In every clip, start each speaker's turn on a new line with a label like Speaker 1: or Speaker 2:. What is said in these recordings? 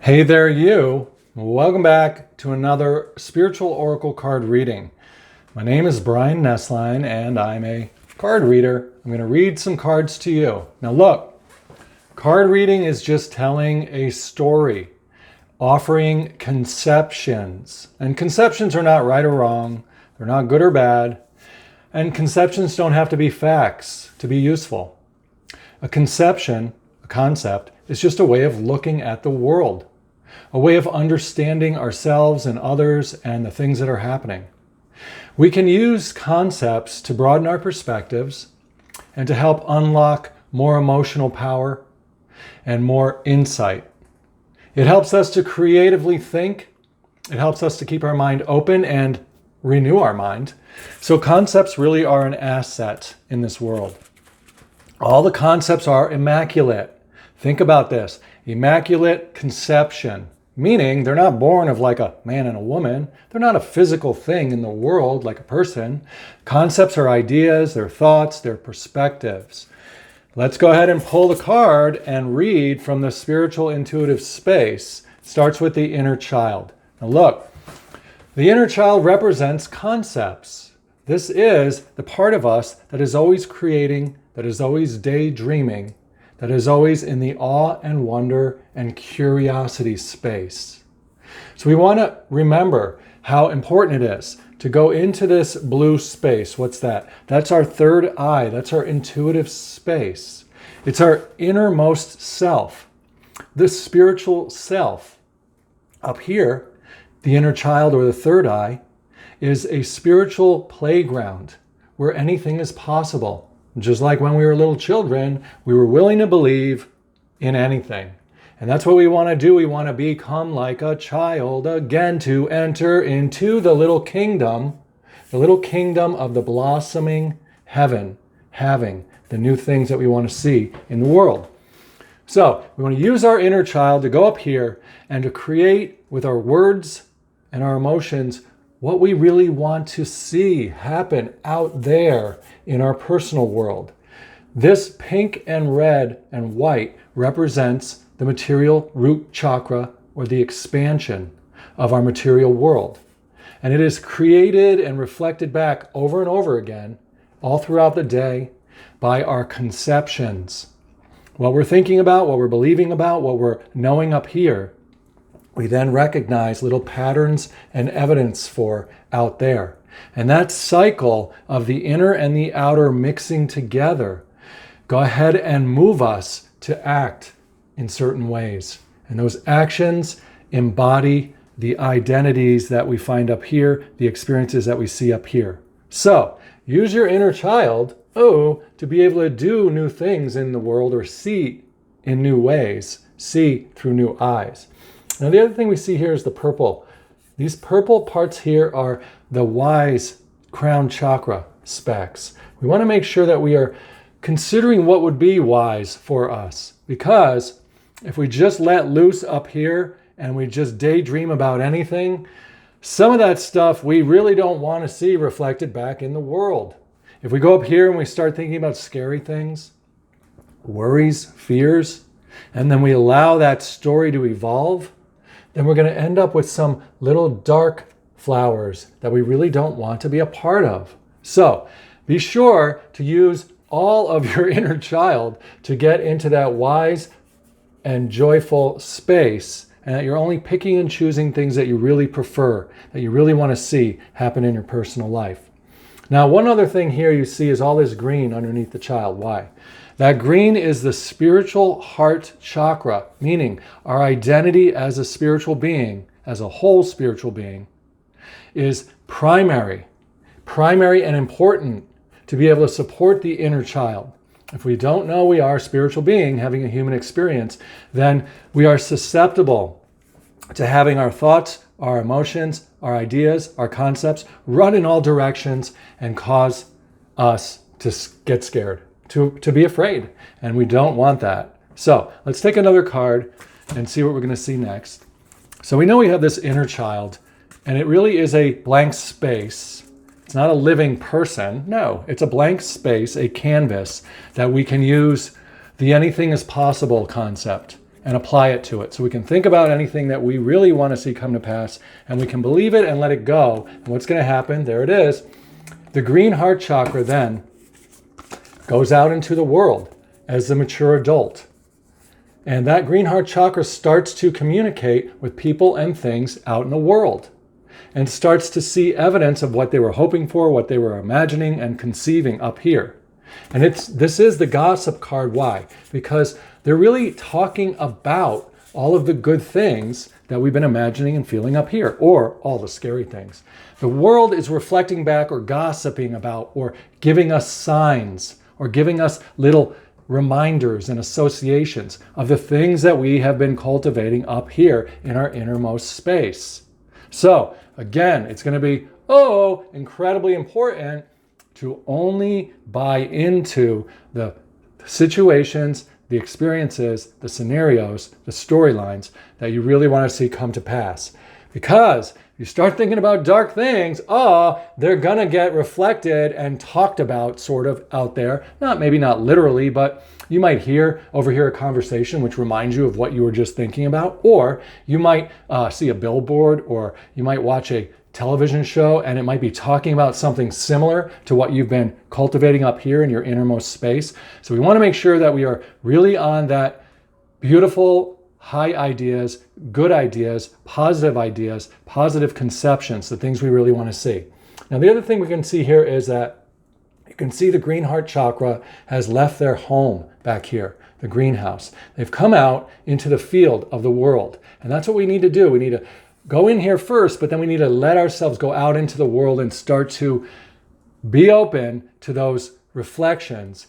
Speaker 1: Hey there, you. Welcome back to another spiritual oracle card reading. My name is Brian Nesline, and I'm a card reader. I'm going to read some cards to you. Now look, card reading is just telling a story, offering conceptions. And conceptions are not right or wrong. They're not good or bad. And conceptions don't have to be facts to be useful. A conception, a concept, is just a way of looking at the world, a way of understanding ourselves and others and the things that are happening. We can use concepts to broaden our perspectives and to help unlock more emotional power and more insight. It helps us to creatively think. It helps us to keep our mind open and renew our mind. So concepts really are an asset in this world. All the concepts are immaculate. Think about this. Immaculate conception, meaning they're not born of like a man and a woman. They're not a physical thing in the world like a person. Concepts are ideas, they're thoughts, they're perspectives. Let's go ahead and pull the card and read from the spiritual intuitive space. It starts with the inner child. Now look, the inner child represents concepts. This is the part of us that is always creating, that is always daydreaming, that is always in the awe and wonder and curiosity space. So we want to remember how important it is to go into this blue space. What's that? That's our third eye. That's our intuitive space. It's our innermost self, the spiritual self. Up here, the inner child or the third eye is a spiritual playground where anything is possible. Just like when we were little children, we were willing to believe in anything. And that's what we want to do. We want to become like a child again, to enter into the little kingdom of the blossoming heaven, having the new things that we want to see in the world. So we want to use our inner child to go up here and to create with our words and our emotions what we really want to see happen out there in our personal world. This pink and red and white represents the material root chakra, or the expansion of our material world. And it is created and reflected back over and over again, all throughout the day, by our conceptions. What we're thinking about, what we're believing about, what we're knowing up here, we then recognize little patterns and evidence for out there. And that cycle of the inner and the outer mixing together, go ahead and move us to act in certain ways. And those actions embody the identities that we find up here, the experiences that we see up here. So use your inner child, to be able to do new things in the world or see in new ways, see through new eyes. Now the other thing we see here is the purple. These purple parts here are the wise crown chakra specks. We want to make sure that we are considering what would be wise for us, because if we just let loose up here and we just daydream about anything, some of that stuff we really don't want to see reflected back in the world. If we go up here and we start thinking about scary things, worries, fears, and then we allow that story to evolve, then we're going to end up with some little dark flowers that we really don't want to be a part of. So be sure to use all of your inner child to get into that wise and joyful space, and that you're only picking and choosing things that you really prefer, that you really want to see happen in your personal life. Now, one other thing here you see is all this green underneath the child. Why? That green is the spiritual heart chakra, meaning our identity as a spiritual being, as a whole spiritual being, is primary and important to be able to support the inner child. If we don't know we are a spiritual being having a human experience, then we are susceptible to having our thoughts, our emotions, our ideas, our concepts run in all directions and cause us to get scared, to be afraid. And we don't want that. So let's take another card and see what we're going to see next. So we know we have this inner child, and it really is a blank space. It's not a living person. No, it's a blank space, a canvas that we can use the anything is possible concept and apply it to it. So we can think about anything that we really want to see come to pass, and we can believe it and let it go. And what's going to happen? There it is. The green heart chakra then goes out into the world as the mature adult. And that green heart chakra starts to communicate with people and things out in the world, and starts to see evidence of what they were hoping for, what they were imagining and conceiving up here. And this is the gossip card. Why? Because they're really talking about all of the good things that we've been imagining and feeling up here, or all the scary things. The world is reflecting back or gossiping about or giving us signs or giving us little reminders and associations of the things that we have been cultivating up here in our innermost space. So again, it's going to be, incredibly important to only buy into the situations, the experiences, the scenarios, the storylines that you really want to see come to pass. Because you start thinking about dark things, they're going to get reflected and talked about sort of out there. Maybe not literally, but you might overhear a conversation which reminds you of what you were just thinking about. Or you might see a billboard, or you might watch a television show and it might be talking about something similar to what you've been cultivating up here in your innermost space. So we want to make sure that we are really on that beautiful high ideas, good ideas, positive conceptions, the things we really want to see. Now, the other thing we can see here is that you can see the green heart chakra has left their home back here, the greenhouse. They've come out into the field of the world. And that's what we need to do. We need to go in here first, but then we need to let ourselves go out into the world and start to be open to those reflections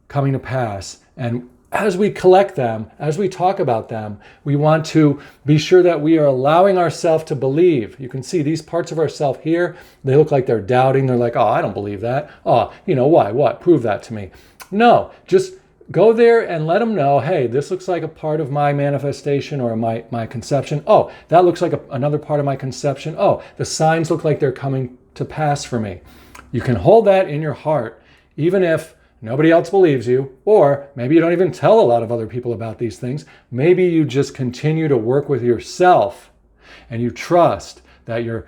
Speaker 1: coming to pass. And as we collect them, as we talk about them, we want to be sure that we are allowing ourselves to believe. You can see these parts of ourselves here, they look like they're doubting. They're like, I don't believe that. Why? What? Prove that to me. No, just go there and let them know, hey, this looks like a part of my manifestation or my conception. That looks like another part of my conception. The signs look like they're coming to pass for me. You can hold that in your heart, even if nobody else believes you, or maybe you don't even tell a lot of other people about these things. Maybe you just continue to work with yourself and you trust that your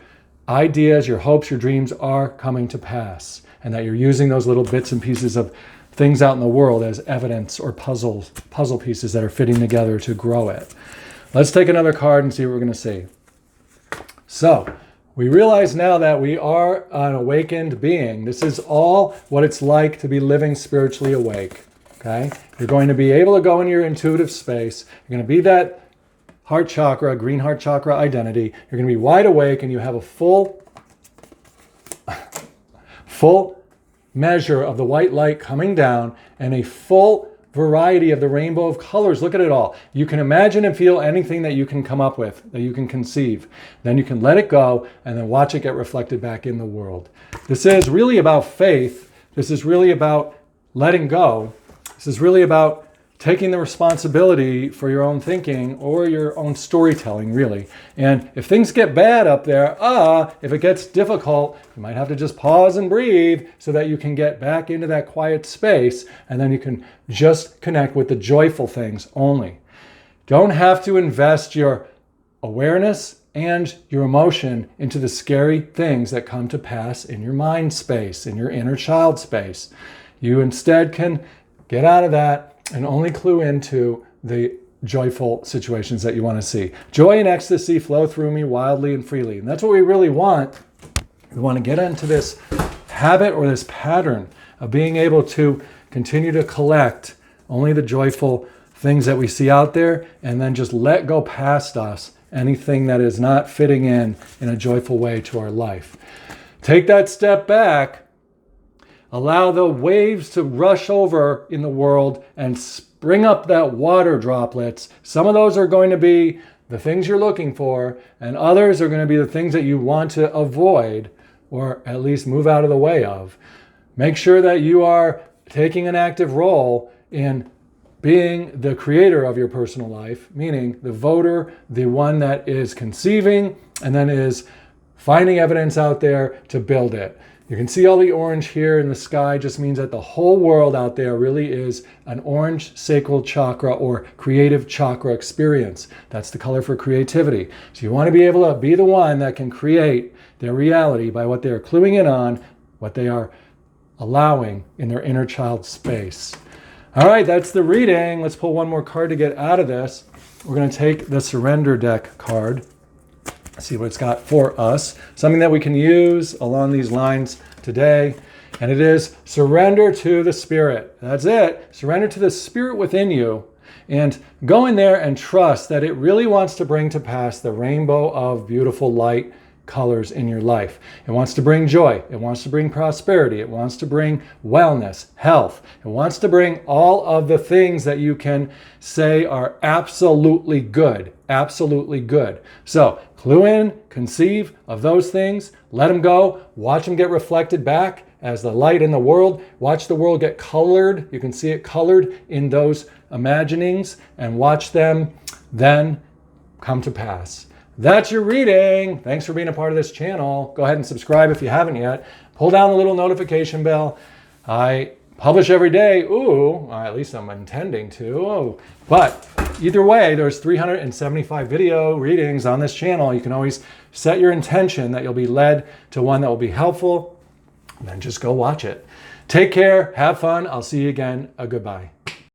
Speaker 1: ideas, your hopes, your dreams are coming to pass, and that you're using those little bits and pieces of things out in the world as evidence or puzzle pieces that are fitting together to grow it. Let's take another card and see what we're going to see. So we realize now that we are an awakened being. This is all what it's like to be living spiritually awake. Okay? You're going to be able to go in your intuitive space. You're going to be that heart chakra, green heart chakra identity. You're going to be wide awake, and you have a full measure of the white light coming down and a full variety of the rainbow of colors. Look at it all. You can imagine and feel anything that you can come up with, that you can conceive. Then you can let it go and then watch it get reflected back in the world. This is really about faith. This is really about letting go. This is really about taking the responsibility for your own thinking or your own storytelling, really. And if things get bad up there, if it gets difficult, you might have to just pause and breathe so that you can get back into that quiet space, and then you can just connect with the joyful things only. Don't have to invest your awareness and your emotion into the scary things that come to pass in your mind space, in your inner child space. You instead can get out of that and only clue into the joyful situations that you want to see. Joy and ecstasy flow through me wildly and freely. And that's what we really want. We want to get into this habit or this pattern of being able to continue to collect only the joyful things that we see out there, and then just let go past us anything that is not fitting in a joyful way to our life. Take that step back. Allow the waves to rush over in the world and spring up that water droplets. Some of those are going to be the things you're looking for, and others are going to be the things that you want to avoid or at least move out of the way of. Make sure that you are taking an active role in being the creator of your personal life, meaning the voter, the one that is conceiving and then is finding evidence out there to build it. You can see all the orange here in the sky. Just means that the whole world out there really is an orange sacral chakra or creative chakra experience. That's the color for creativity. So you want to be able to be the one that can create their reality by what they're cluing in on, what they are allowing in their inner child space. All right, that's the reading. Let's pull one more card to get out of this. We're going to take the Surrender deck card. See what it's got for us. Something that we can use along these lines today. And it is surrender to the Spirit. That's it. Surrender to the Spirit within you. And go in there and trust that it really wants to bring to pass the rainbow of beautiful light colors in your life. It wants to bring joy. It wants to bring prosperity. It wants to bring wellness, health. It wants to bring all of the things that you can say are absolutely good. Absolutely good. So clue in, conceive of those things, let them go, watch them get reflected back as the light in the world. Watch the world get colored. You can see it colored in those imaginings, and watch them then come to pass. That's your reading. Thanks for being a part of this channel. Go ahead and subscribe if you haven't yet. Pull down the little notification bell. I publish every day. Ooh, at least I'm intending to. Oh, but either way, there's 375 video readings on this channel. You can always set your intention that you'll be led to one that will be helpful, and then just go watch it. Take care. Have fun. I'll see you again. Goodbye.